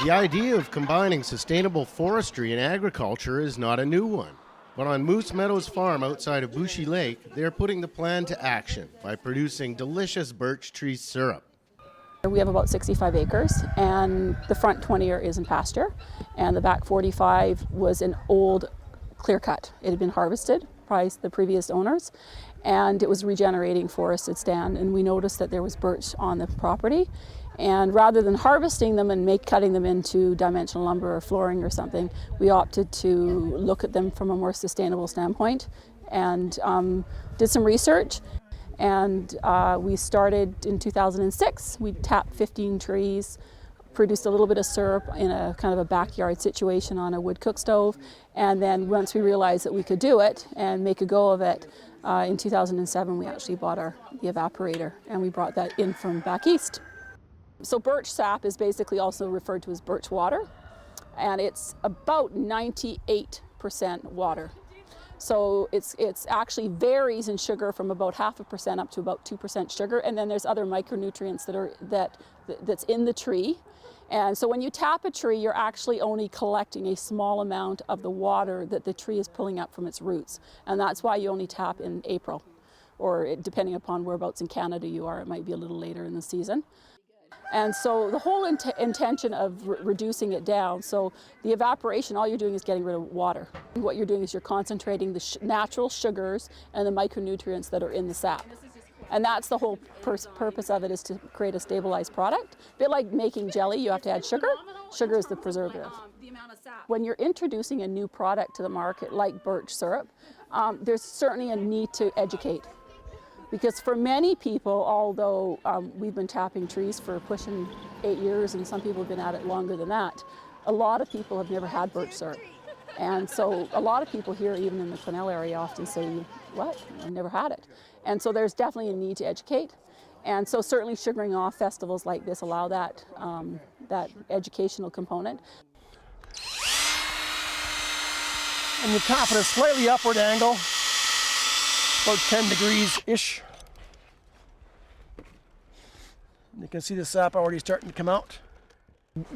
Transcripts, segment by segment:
The idea of combining sustainable forestry and agriculture is not a new one. But on Moose Meadows Farm outside of Bushy Lake, they're putting the plan to action by producing delicious birch tree syrup. We have about 65 acres, and the front 20 is in pasture, and the back 45 was an old clear cut. It had been harvested by the previous owners, and it was regenerating forested stand, and we noticed that there was birch on the property. And rather than harvesting them and cutting them into dimensional lumber or flooring or something, we opted to look at them from a more sustainable standpoint and did some research. And we started in 2006. We tapped 15 trees, produced a little bit of syrup in a kind of a backyard situation on a wood cook stove. And then once we realized that we could do it and make a go of it, in 2007 we actually bought the evaporator, and we brought that in from back east. So birch sap is basically also referred to as birch water, and it's about 98% water. So it's actually varies in sugar from about 0.5% up to about 2% sugar, and then there's other micronutrients that's in the tree. And so when you tap a tree, you're actually only collecting a small amount of the water that the tree is pulling up from its roots, and that's why you only tap in April, or depending upon whereabouts in Canada you are, it might be a little later in the season. And so the whole intention of reducing it down, so the evaporation, all you're doing is getting rid of water. What you're doing is you're concentrating the natural sugars and the micronutrients that are in the sap. And that's the whole purpose of it, is to create a stabilized product. A bit like making jelly, you have to add sugar. Sugar is the preservative. When you're introducing a new product to the market, like birch syrup, there's certainly a need to educate. Because for many people, although we've been tapping trees for pushing 8 years, and some people have been at it longer than that, a lot of people have never had birch syrup. And so a lot of people here, even in the Quesnel area, often say, what? I've never had it. And so there's definitely a need to educate. And so certainly sugaring off festivals like this allow that, that educational component. And you tap at a slightly upward angle, about 10 degrees-ish. You can see the sap already starting to come out.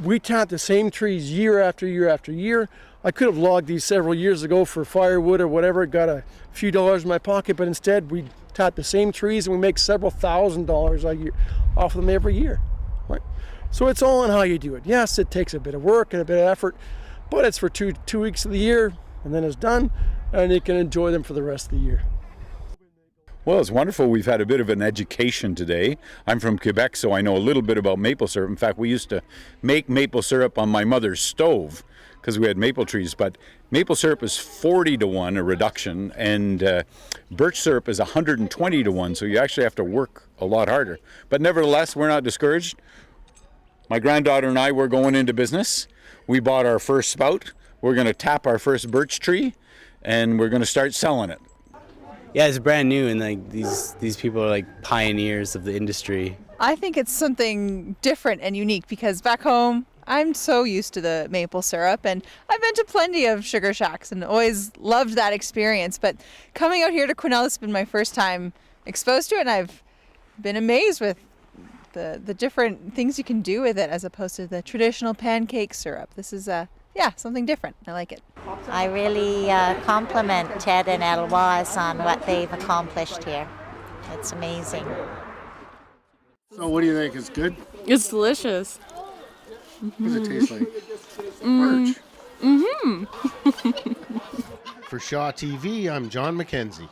We tap the same trees year after year after year. I could have logged these several years ago for firewood or whatever, got a few dollars in my pocket, but instead we tap the same trees and we make several $1,000s a year off of them every year. Right? So it's all on how you do it. Yes, it takes a bit of work and a bit of effort, but it's for two weeks of the year, and then it's done, and you can enjoy them for the rest of the year. Well, it's wonderful. We've had a bit of an education today. I'm from Quebec, so I know a little bit about maple syrup. In fact, we used to make maple syrup on my mother's stove because we had maple trees. But maple syrup is 40-to-1, a reduction, and birch syrup is 120-to-1, so you actually have to work a lot harder. But nevertheless, we're not discouraged. My granddaughter and I were going into business. We bought our first spout. We're going to tap our first birch tree, and we're going to start selling it. Yeah, it's brand new, and like these people are like pioneers of the industry. I think it's something different and unique because back home I'm so used to the maple syrup, and I've been to plenty of sugar shacks and always loved that experience. But coming out here to Quesnel has been my first time exposed to it, and I've been amazed with the different things you can do with it as opposed to the traditional pancake syrup. This is something different. I like it. I really compliment Ted and Heloise on what they've accomplished here. It's amazing. So what do you think? It's good? It's delicious. What does it taste like? Birch. Mm-hmm. For Shaw TV, I'm John McKenzie.